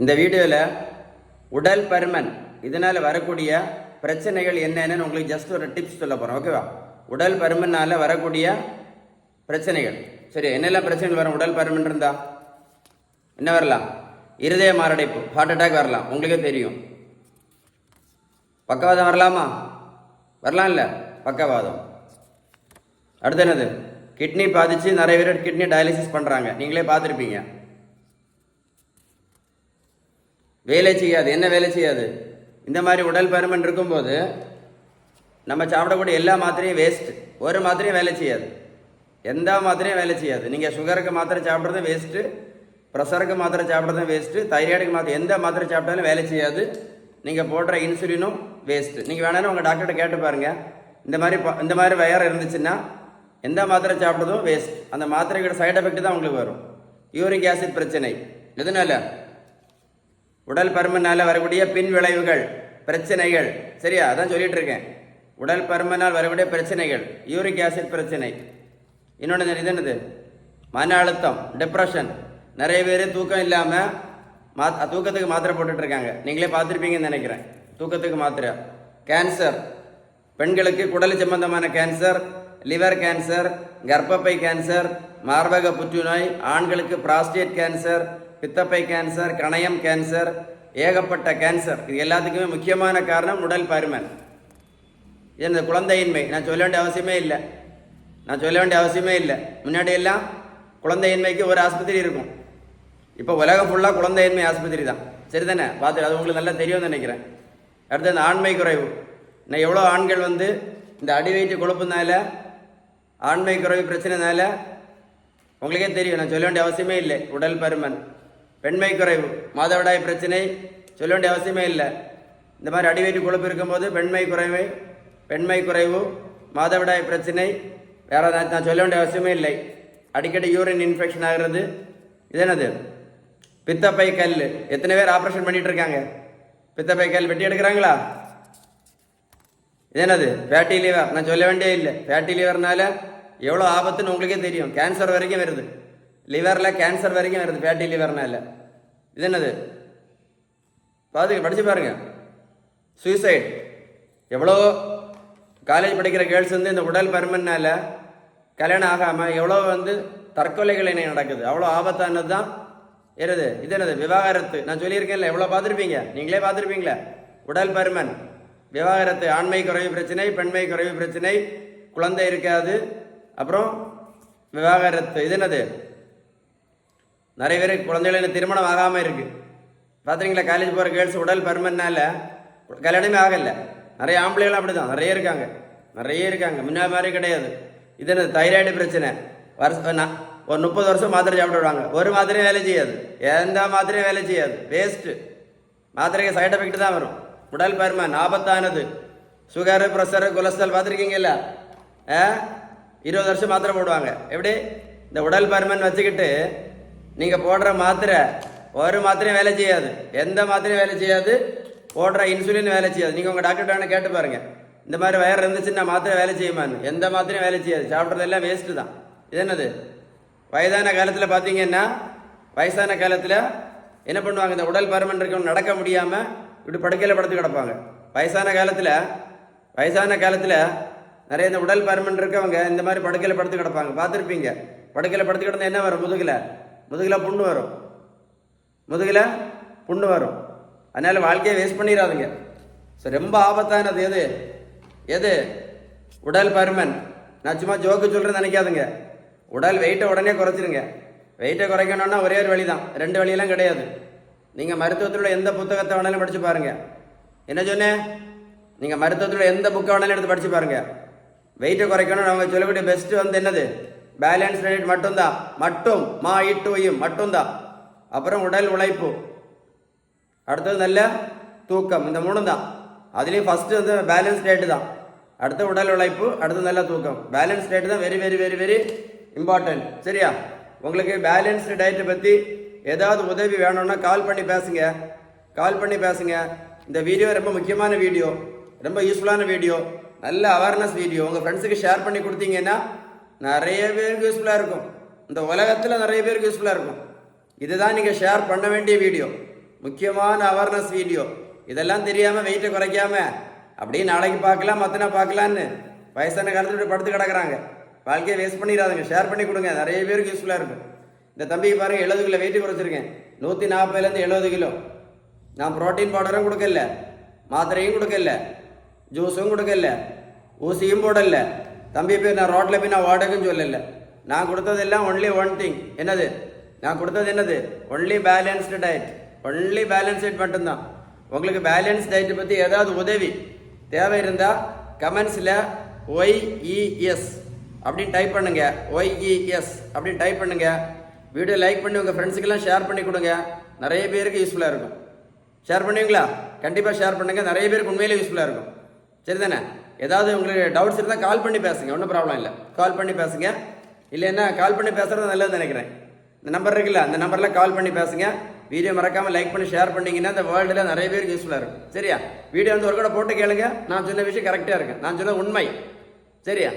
இந்த வீடியோவில் உடல் பருமன் இதனால் வரக்கூடிய பிரச்சனைகள் என்னென்னு உங்களுக்கு ஜஸ்ட் ஒரு டிப்ஸ் சொல்ல போகிறோம். ஓகேவா? உடல் பருமனால் வரக்கூடிய பிரச்சனைகள். சரி, என்னெல்லாம் பிரச்சனைகள் வரும் உடல் பருமன் இருந்தால்? என்ன வரலாம்? இருதய மாரடைப்பு, ஹார்ட் அட்டாக் வரலாம், உங்களுக்கே தெரியும். பக்கவாதம் வரலாமா? வரலாம் இல்லை? பக்கவாதம். அடுத்து என்னது? கிட்னி பாதிச்சு நிறைய பேர் கிட்னி டயாலிசிஸ் பண்ணுறாங்க, நீங்களே பார்த்துருப்பீங்க. வேலை செய்யாது. என்ன வேலை செய்யாது? இந்த மாதிரி உடல் பருமன் இருக்கும்போது நம்ம சாப்பிடக்கூடிய எல்லா மாத்திரையும் வேஸ்ட். ஒரு மாத்திரையும் வேலை செய்யாது, எந்த மாத்திரையும் வேலை செய்யாது. நீங்கள் சுகருக்கு மாத்திரை சாப்பிட்றதும் வேஸ்ட்டு, ப்ரெஷருக்கு மாத்திரை சாப்பிட்றதும் வேஸ்ட்டு, தைராய்டுக்கு மாத்திரை எந்த மாத்திரை சாப்பிட்டாலும் வேலை செய்யாது. நீங்கள் போடுற இன்சுலினும் வேஸ்ட்டு. நீங்கள் வேணாலும் உங்கள் டாக்டர்கிட்ட கேட்டு பாருங்கள். இந்த மாதிரி வயர் இருந்துச்சுன்னா எந்த மாத்திரை சாப்பிட்றதும் வேஸ்ட். அந்த மாத்திரையோட சைடு எஃபெக்ட் தான் உங்களுக்கு வரும். யூரிக் ஆசிட் பிரச்சனை. எதனால? உடல் பருமனால் வரக்கூடிய பின் விளைவுகள், பிரச்சனைகள். சரியா? அதான் சொல்லிட்டு இருக்கேன். உடல் பருமனால் வரக்கூடிய பிரச்சனைகள், யூரிக் ஆசிட் பிரச்சனை. இன்னொன்று இது என்னது? மன அழுத்தம், டிப்ரெஷன். நிறைய பேர் தூக்கம் இல்லாமல் தூக்கத்துக்கு மாத்திரை போட்டுட்டு இருக்காங்க, நீங்களே பார்த்துருப்பீங்கன்னு நினைக்கிறேன். தூக்கத்துக்கு மாத்திரை. கேன்சர், பெண்களுக்கு குடல் சம்பந்தமான கேன்சர், லிவர் கேன்சர், கர்ப்பப்பை கேன்சர், மார்பக புற்றுநோய், ஆண்களுக்கு பிராஸ்டேட் கேன்சர், பித்தப்பை கேன்சர், கணையம் கேன்சர், ஏகப்பட்ட கேன்சர். இது எல்லாத்துக்குமே முக்கியமான காரணம் உடல் பருமன். இந்த குழந்தையின்மை நான் சொல்ல வேண்டிய அவசியமே இல்லை. முன்னாடி எல்லாம் குழந்தையின்மைக்கு ஒரு ஆஸ்பத்திரி இருக்கும். இப்போ உலகம் ஃபுல்லாக குழந்தையின்மை ஆஸ்பத்திரி தான். சரி தானே? பார்த்து அது உங்களுக்கு நல்லா தெரியும்னு நினைக்கிறேன். அடுத்து இந்த ஆண்மை குறைவு. நான் எவ்வளோ ஆண்கள் இந்த அடி வயிற்று கொழுப்புனால, ஆண்மை குறைவு பிரச்சனைனால உங்களுக்கே தெரியும், நான் சொல்ல வேண்டிய அவசியமே இல்லை. உடல் பருமன். பெண்மை குறைவு, மாதவிடாய் பிரச்சனை, சொல்ல வேண்டிய அவசியமே இல்லை. இந்த மாதிரி அடி வயிற்று கொழுப்பு இருக்கும்போது பெண்மை குறைவு, மாதவிடாய் பிரச்சனை, வேற நான் சொல்ல வேண்டிய அவசியமே இல்லை. அடிக்கடி யூரின் இன்ஃபெக்ஷன் ஆகிறது. இது என்னது? பித்தப்பை கல். எத்தனை பேர் ஆப்ரேஷன் பண்ணிட்டு இருக்காங்க? பித்தப்பை கல் வெட்டி எடுக்கிறாங்களா? இது என்னது? Fatty liver. நான் சொல்ல வேண்டிய இல்லை. ஃபேட்டி லிவர்னால எவ்வளோ ஆபத்துன்னு உங்களுக்கே தெரியும். கேன்சர் வரைக்கும் வருது, லிவரில் கேன்சர் வரைக்கும் வருது ஃபேட்டி லிவர்னால. இது என்னது? படிச்சு பாருங்க. சூசைட். எவ்வளோ காலேஜ் படிக்கிற கேர்ள்ஸ் இந்த உடல் பருமனால கல்யாணம் ஆகாமல் எவ்வளோ தற்கொலைகள் என்ன நடக்குது. அவ்வளோ ஆபத்தானது தான் எது? இது என்னது? விவாகரத்து. நான் சொல்லியிருக்கேன்ல, எவ்வளோ பார்த்துருப்பீங்க, நீங்களே பார்த்துருப்பீங்களே. உடல் பருமன், விவாகரத்து, ஆண்மை குறைவு பிரச்சனை, பெண்மை குறைவு பிரச்சனை, குழந்தை இருக்காது, அப்புறம் விவாகரத்து. இது என்னது? நிறைய பேர் குழந்தைகள் திருமணம் ஆகாமல் இருக்கு. பார்த்துறீங்களா? காலேஜ் போகிற கேர்ள்ஸ் உடல் பருமனால கல்யாணமே ஆகலை. நிறைய ஆம்பளைகள் அப்படி தான் நிறைய இருக்காங்க. முன்னாடி மாதிரி கிடையாது. இது என்னது? தைராய்டு பிரச்சனை. ஒரு 30 வருஷம் மாத்திரை சாப்பிடுவாங்க, ஒரு மாத்திரையும் வேலை செய்யாது, எந்த மாத்திரையும் வேலை செய்யாது, வேஸ்ட்டு. மாத்திரைக்கு சைட் எஃபெக்ட் தான் வரும். உடல் பருமன் ஆபத்தானது. Sugar, pressure, cholesterol பார்த்துருக்கீங்கல்ல? 20 வருஷம் மாத்திரை போடுவாங்க. எப்படி? இந்த உடல் பருமன் வச்சுக்கிட்டு நீங்கள் போடுற மாத்திரை ஒரு மாத்திரையும் வேலை செய்யாது, எந்த மாத்திரையும் வேலை செய்யாது, போடுற இன்சுலின் வேலை செய்யாது. நீங்கள் உங்கள் டாக்டர்கிட்ட கேட்டு பாருங்கள், இந்த மாதிரி வயர் இருந்துச்சுன்னா மாத்திரை வேலை செய்யுமான்னு. எந்த மாத்திரையும் வேலை செய்யாது, சாப்பிட்றதெல்லாம் வேஸ்ட்டு தான். இது என்னது? வயதான காலத்தில் பார்த்தீங்கன்னா, வயசான காலத்தில் என்ன பண்ணுவாங்க? இந்த உடல் பருமன் இருக்கவங்க நடக்க முடியாமல் இப்படி படுக்கையில் படுத்து கிடப்பாங்க. வயசான காலத்தில் நிறைய இந்த உடல் பருமன் இருக்கவங்க இந்த மாதிரி படுக்கையில் படுத்து கிடப்பாங்க, பார்த்துருப்பீங்க. படுக்கையில் படுத்து கிடந்தா என்ன வரும்? முதுகில் புண்ணு வரும். அதனால் வாழ்க்கையை வேஸ்ட் பண்ணிடாதுங்க. ஸோ ரொம்ப ஆபத்தானது எது? உடல் பருமன். நான் சும்மா ஜோக்கு சொல்கிறேன்னு நினைக்காதுங்க. உடல் வெயிட்டை உடனே குறைச்சிருங்க. வெயிட்டை குறைக்கணும்னா ஒரே ஒரு வழி தான், 2 வழியெல்லாம் கிடையாது. நீங்கள் மருத்துவத்தில் எந்த புத்தகத்தை வேணாலும் படித்து பாருங்கள். என்ன சொன்னேன்? நீங்கள் மருத்துவத்தில் எந்த புக்கை வேணாலும் எடுத்து படித்து பாருங்கள். வெயிட்டை குறைக்கணும்னு அவங்க சொல்லக்கூடிய பெஸ்ட்டு என்னது? பேலன்ஸ் டயட் மட்டும்தான். மட்டும்தான். அப்புறம் உடல் உழைப்பு, அடுத்தது நல்ல தூக்கம். இந்த 3 தான். அதுலேயும் ஃபஸ்ட்டு பேலன்ஸ் டயட்டு தான். அடுத்த உடல் உழைப்பு, அடுத்து நல்ல தூக்கம். பேலன்ஸ் டயட் தான் very very very very important. சரியா? உங்களுக்கு பேலன்ஸ்டு டயட்டை பற்றி ஏதாவது உதவி வேணும்னா கால் பண்ணி பேசுங்க. இந்த வீடியோ ரொம்ப முக்கியமான வீடியோ, ரொம்ப யூஸ்ஃபுல்லான வீடியோ, நல்ல அவேர்னஸ் வீடியோ. உங்கள் ஃப்ரெண்ட்ஸுக்கு ஷேர் பண்ணி கொடுத்தீங்கன்னா நிறைய பேருக்கு யூஸ்ஃபுல்லாக இருக்கும். இந்த உலகத்தில் நிறைய பேருக்கு யூஸ்ஃபுல்லாக இருக்கும். இதுதான் நீங்கள் ஷேர் பண்ண வேண்டிய வீடியோ. முக்கியமான அவேர்னஸ் வீடியோ. இதெல்லாம் தெரியாமல் வெயிட்டை குறைக்காம அப்படியே நாளைக்கு பார்க்கலாம் மற்றனா பார்க்கலான்னு வயசான காலத்தில் படுத்து கிடக்குறாங்க. வாழ்க்கையை வேஸ்ட் பண்ணிடாதுங்க. ஷேர் பண்ணி கொடுங்க, நிறைய பேருக்கு யூஸ்ஃபுல்லாக இருக்கும். இந்த தம்பிக்கு பாருங்கள், 70 கிலோ வெயிட்டு குறைச்சிருக்கேன். 140லேருந்து 70 கிலோ. நான் ப்ரோட்டீன் பவுடரும் கொடுக்கல, மாத்திரையும் கொடுக்கல, ஜூஸும் கொடுக்கல, ஊசியும் போடல. தம்பி போய் நான் ரோட்டில் போய் நான் வாடகைன்னு சொல்லல. நான் கொடுத்ததெல்லாம் ஒன்லி ஒன் திங். என்னது நான் கொடுத்தது? என்னது? Only balanced diet. Only balance diet மட்டும்தான். உங்களுக்கு பேலன்ஸ் டயட்டை பற்றி ஏதாவது உதவி தேவை இருந்தால் கமெண்ட்ஸில் OES அப்படின்னு டைப் பண்ணுங்க. OES அப்படின்னு டைப் பண்ணுங்க. வீடியோ லைக் பண்ணி உங்கள் ஃப்ரெண்ட்ஸுக்கெல்லாம் ஷேர் பண்ணி கொடுங்க. நிறைய பேருக்கு யூஸ்ஃபுல்லாக இருக்கும். ஷேர் பண்ணுவீங்களா? கண்டிப்பாக ஷேர் பண்ணுங்கள். நிறைய பேருக்கு உண்மையிலே யூஸ்ஃபுல்லாக இருக்கும். சரி தானே? ஏதாவது உங்களுக்கு டவுட்ஸ் இருந்தால் கால் பண்ணி பேசுங்க, ஒன்றும் ப்ராப்ளம் இல்லை. கால் பண்ணி பேசுங்க. இல்லைன்னா கால் பண்ணி பேசுகிறது நல்லதுன்னு நினைக்கிறேன். இந்த நம்பர் இருக்குல்ல, அந்த நம்பரில் கால் பண்ணி பேசுங்க. வீடியோ மறக்காமல் லைக் பண்ணி ஷேர் பண்ணிங்கன்னா இந்த வேர்ல்டில் நிறைய பேருக்கு யூஸ்ஃபுல்லாக இருக்கும். சரியா? வீடியோ வந்து ஒரு கூட போட்டு கேளுங்க. நான் சொன்ன விஷயம் கரெக்டாக இருக்கு. நான் சொன்ன உண்மை. சரியா?